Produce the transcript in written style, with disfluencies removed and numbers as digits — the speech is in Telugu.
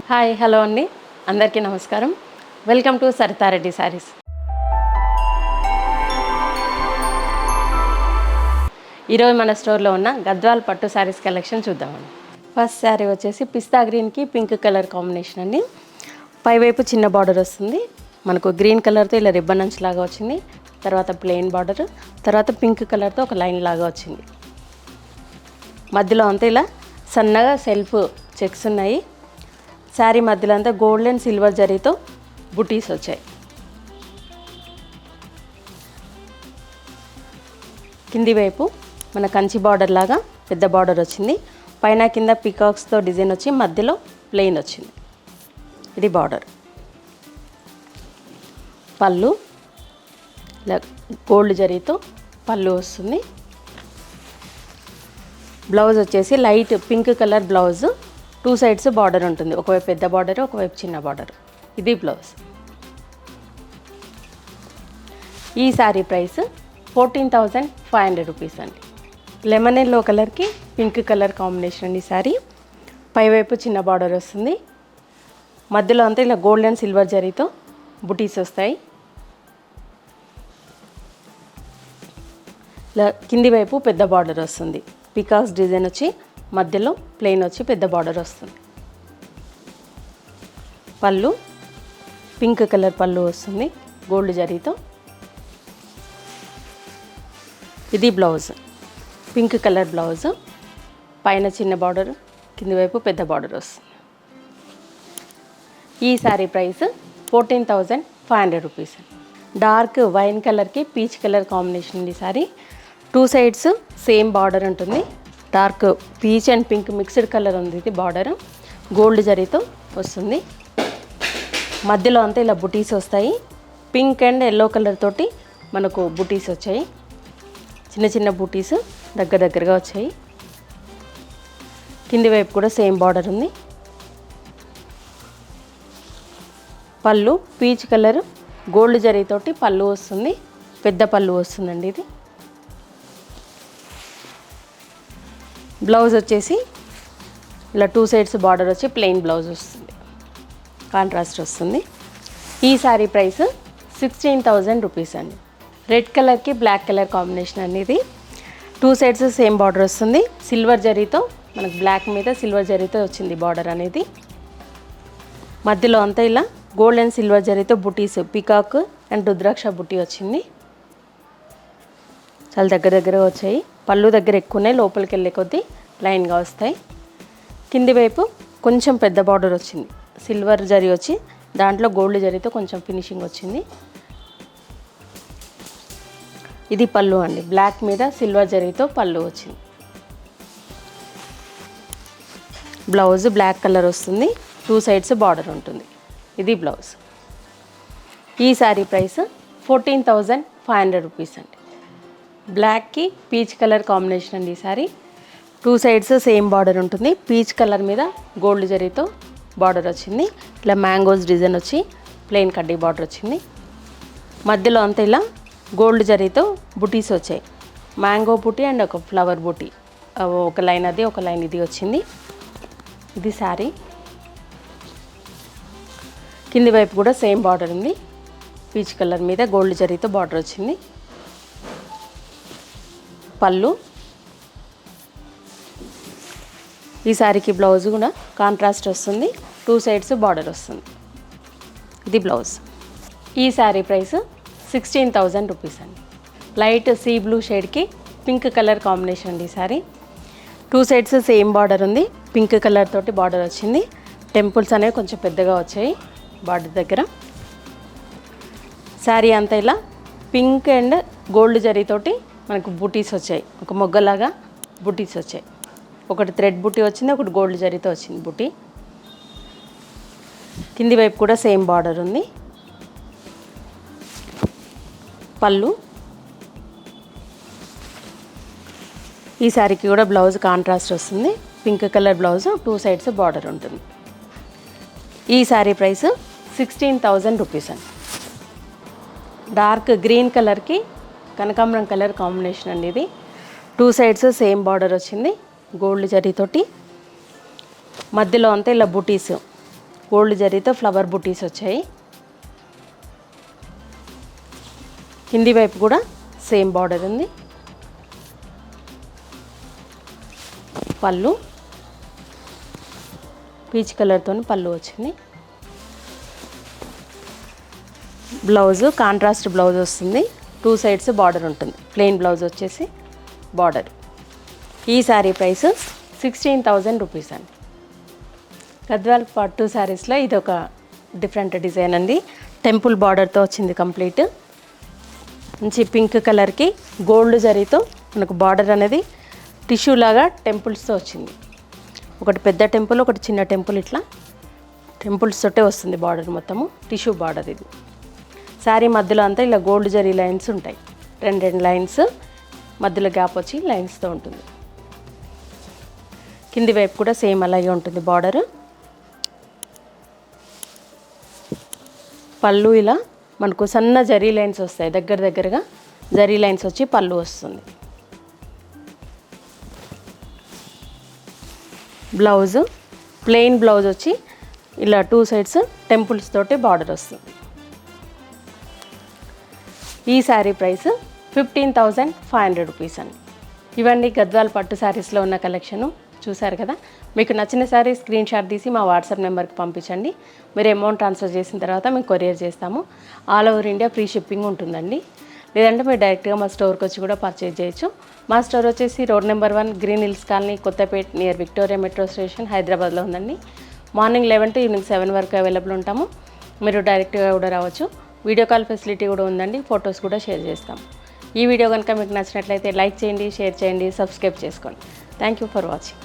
హాయ్ హలో అండి, అందరికీ నమస్కారం. Welcome to Saritha Reddy saris. ఈరోజు మన స్టోర్లో ఉన్న గద్వాల్ పట్టు శారీస్ కలెక్షన్ చూద్దామండి. ఫస్ట్ శారీ వచ్చేసి పిస్తా గ్రీన్కి పింక్ కలర్ కాంబినేషన్ అండి. పైవైపు చిన్న బార్డర్ వస్తుంది, మనకు గ్రీన్ కలర్తో ఇలా రిబ్బన్ అంచు లాగా వచ్చింది. తర్వాత ప్లెయిన్ బార్డర్, తర్వాత పింక్ కలర్తో ఒక లైన్ లాగా వచ్చింది. మధ్యలో అంతా ఇలా సన్నగా సెల్ఫ్ చెక్స్ ఉన్నాయి. శారీ మధ్యలో అంతా గోల్డ్ అండ్ సిల్వర్ జరీతో బుటీస్ వచ్చాయి. కింది వైపు మన కంచి బార్డర్ లాగా పెద్ద బార్డర్ వచ్చింది. పైన కింద పీకాక్స్తో డిజైన్ వచ్చి మధ్యలో ప్లెయిన్ వచ్చింది. ఇది బార్డర్. పళ్ళు ఇలా గోల్డ్ జరీతో పళ్ళు వస్తుంది. బ్లౌజ్ వచ్చేసి light pink colour blouse, 2 sides border ఉంటుంది. ఒకవైపు పెద్ద బార్డర్, ఒకవైపు చిన్న బార్డర్. ఇది బ్లౌజ్. ఈ శారీ ప్రైస్ 14,500 రూపీస్ అండి. లెమన్ ఎల్లో కలర్కి పింక్ కలర్ కాంబినేషన్ అండి శారీ. పైవైపు చిన్న బార్డర్ వస్తుంది, మధ్యలో అంతా ఇలా గోల్డ్ అండ్ సిల్వర్ జరీతో బుటీస్ వస్తాయి. ఇలా కింది వైపు పెద్ద బార్డర్ వస్తుంది. పికాక్స్ డిజైన్ వచ్చి మధ్యలో ప్లెయిన్ వచ్చి పెద్ద బార్డర్ వస్తుంది. పళ్ళు పింక్ కలర్ పళ్ళు వస్తుంది గోల్డ్ జరీతో. ఇది బ్లౌజ్, పింక్ కలర్ బ్లౌజ్. పైన చిన్న బార్డర్, కింది వైపు పెద్ద బార్డర్ వస్తుంది. ఈ sari price 14,500 rupees. Dark wine కలర్కి పీచ్ కలర్ కాంబినేషన్ ఉంది శారీ. 2 సైడ్స్ సేమ్ బార్డర్ ఉంటుంది. Dark peach and pink mixed colour ఉంది. ఇది బార్డర్ గోల్డ్ జరీతో వస్తుంది. మధ్యలో అంతా ఇలా బుటీస్ వస్తాయి. పింక్ అండ్ ఎల్లో కలర్ తోటి మనకు బుటీస్ వచ్చాయి. చిన్న చిన్న బుటీస్ దగ్గరగా వచ్చాయి. కింది వైపు కూడా సేమ్ బార్డర్ ఉంది. పళ్ళు పీచ్ కలర్ గోల్డ్ జరీతోటి పళ్ళు వస్తుంది. పెద్ద పళ్ళు వస్తుందండి ఇది. బ్లౌజ్ వచ్చేసి ఇలా 2 సైడ్స్ బార్డర్ వచ్చి ప్లెయిన్ బ్లౌజ్ వస్తుంది, కాంట్రాస్ట్ వస్తుంది. ఈ శారీ ప్రైస్ 16,000 రూపీస్ అండి. రెడ్ కలర్కి బ్లాక్ కలర్ కాంబినేషన్ అనేది. 2 సైడ్స్ సేమ్ బార్డర్ వస్తుంది. సిల్వర్ జరీతో మనకు బ్లాక్ మీద సిల్వర్ జరీతో వచ్చింది బార్డర్ అనేది. మధ్యలో అంతా ఇలా గోల్డ్ అండ్ సిల్వర్ జరీతో బుటీస్, పికాక్ అండ్ రుద్రాక్ష బుటీ వచ్చింది. చాలా దగ్గర వచ్చాయి. పళ్ళు దగ్గర ఎక్కువ ఉన్నాయి, లోపలికి వెళ్ళే కొద్దీ లైన్గా వస్తాయి. కింది వైపు కొంచెం పెద్ద బార్డర్ వచ్చింది, సిల్వర్ జరీ వచ్చి దాంట్లో గోల్డ్ జరీతో కొంచెం ఫినిషింగ్ వచ్చింది. ఇది పళ్ళు అండి, బ్లాక్ మీద సిల్వర్ జరీతో పళ్ళు వచ్చింది. బ్లౌజ్ బ్లాక్ కలర్ వస్తుంది, 2 సైడ్స్ బార్డర్ ఉంటుంది. ఇది బ్లౌజ్. ఈ శారీ ప్రైస్ 14,500 రూపీస్ అండి. బ్లాక్కి పీచ్ కలర్ కాంబినేషన్ అండి ఈ శారీ. 2 సైడ్స్ సేమ్ బార్డర్ ఉంటుంది. పీచ్ కలర్ మీద గోల్డ్ జరీతో బార్డర్ వచ్చింది. ఇలా మ్యాంగోస్ డిజైన్ వచ్చి ప్లెయిన్ కడ్డీ బార్డర్ వచ్చింది. మధ్యలో అంతా ఇలా గోల్డ్ జరీతో బుటీస్ వచ్చాయి. మ్యాంగో బుటీ అండ్ ఒక ఫ్లవర్ బుటీ, ఒక లైన్ అది ఒక లైన్ ఇది వచ్చింది. ఇది శారీ. కింది వైపు కూడా సేమ్ బార్డర్ ఉంది. పీచ్ కలర్ మీద గోల్డ్ జరీతో బార్డర్ వచ్చింది. పళ్ళు. ఈ శారీకి బ్లౌజ్ కూడా కాంట్రాస్ట్ వస్తుంది, 2 సైడ్స్ బార్డర్ వస్తుంది. ఇది బ్లౌజ్. ఈ శారీ ప్రైస్ 16,000 రూపీస్ అండి. లైట్ సీ బ్లూ షేడ్కి పింక్ కలర్ కాంబినేషన్ అండి ఈ శారీ. 2 సైడ్స్ సేమ్ బార్డర్ ఉంది. పింక్ కలర్ తోటి బార్డర్ వచ్చింది. టెంపుల్స్ అనేవి కొంచెం పెద్దగా వచ్చాయి బార్డర్ దగ్గర. శారీ అంతా ఇలా పింక్ అండ్ గోల్డ్ జరీతోటి మనకు బుటీస్ వచ్చాయి. ఒక మొగ్గలాగా బుటీస్ వచ్చాయి. ఒకటి థ్రెడ్ బుటీ వచ్చింది, ఒకటి గోల్డ్ జరీతో వచ్చింది బుటీ. కింది వైపు కూడా సేమ్ బార్డర్ ఉంది. పళ్ళు. ఈ శారీకి కూడా బ్లౌజ్ కాంట్రాస్ట్ వస్తుంది. Pink colour blouse, 2 sides border ఉంటుంది. ఈ శారీ ప్రైస్ 16,000 రూపీస్ అండి. డార్క్ గ్రీన్ కలర్కి కనకాంబరం కలర్ కాంబినేషన్ అండి ఇది. 2 సైడ్స్ సేమ్ బార్డర్ వచ్చింది గోల్డ్ జరీతోటి. మధ్యలో అంతా ఇలా బుటీస్ గోల్డ్ జరీతో ఫ్లవర్ బుటీస్ వచ్చాయి. కింది వైపు కూడా సేమ్ బార్డర్ ఉంది. పళ్ళు పీచ్ కలర్తో పళ్ళు వచ్చింది. బ్లౌజు కాంట్రాస్ట్ బ్లౌజ్ వస్తుంది. 2 సైడ్స్ బార్డర్ ఉంటుంది. ప్లెయిన్ బ్లౌజ్ వచ్చేసి బార్డర్. ఈ శారీ ప్రైస్ 16,000 రూపీస్ అండి. గద్వాల్ పట్టు శారీస్లో ఇది ఒక డిఫరెంట్ డిజైన్ అండి. టెంపుల్ బార్డర్తో వచ్చింది కంప్లీట్. మంచి పింక్ కలర్కి గోల్డ్ జరీతో మనకు బార్డర్ అనేది టిష్యూ లాగా టెంపుల్స్తో వచ్చింది. ఒకటి పెద్ద టెంపుల్, ఒకటి చిన్న టెంపుల్, ఇట్లా టెంపుల్స్ తోటే వస్తుంది బార్డర్ మొత్తము. టిష్యూ బార్డర్ ఇది. శారీ మధ్యలో అంతా ఇలా గోల్డ్ జరీ లైన్స్ ఉంటాయి. 2 లైన్స్ మధ్యలో గ్యాప్ వచ్చి లైన్స్తో ఉంటుంది. కింది వైపు కూడా సేమ్ అలాగే ఉంటుంది బార్డర్. పళ్ళు ఇలా మనకు సన్న జరీ లైన్స్ వస్తాయి. దగ్గరగా జరీ లైన్స్ వచ్చి పళ్ళు వస్తుంది. బ్లౌజు ప్లెయిన్ బ్లౌజ్ వచ్చి ఇలా 2 సైడ్స్ టెంపుల్స్ తోటి బార్డర్ వస్తుంది. ఈ శారీ ప్రైస్ 15,500 రూపీస్ అండి. ఇవన్నీ గద్వాల్ పట్టు శారీస్లో ఉన్న కలెక్షను చూసారు కదా. మీకు నచ్చిన శారీ స్క్రీన్ షాట్ తీసి మా వాట్సాప్ నెంబర్కి పంపించండి. మీరు అమౌంట్ ట్రాన్స్ఫర్ చేసిన తర్వాత మేము కొరియర్ చేస్తాము. All over India free shipping ఉంటుందండి. లేదంటే మీరు డైరెక్ట్గా మా స్టోర్కి వచ్చి కూడా పర్చేజ్ చేయొచ్చు. మా స్టోర్ వచ్చేసి road number 1 green hills colony, Kothapet, near Victoria metro station, హైదరాబాద్లో ఉందండి. మార్నింగ్ 11 to ఈవినింగ్ 7 వరకు అవైలబుల్ ఉంటాము. మీరు డైరెక్ట్గా కూడా రావచ్చు. వీడియో కాల్ ఫెసిలిటీ కూడా ఉందండి. ఫొటోస్ కూడా షేర్ చేస్తాం. ఈ వీడియో కనుక మీకు నచ్చినట్లయితే లైక్ చేయండి, షేర్ చేయండి, సబ్స్క్రైబ్ చేసుకోండి. Thank you for watching.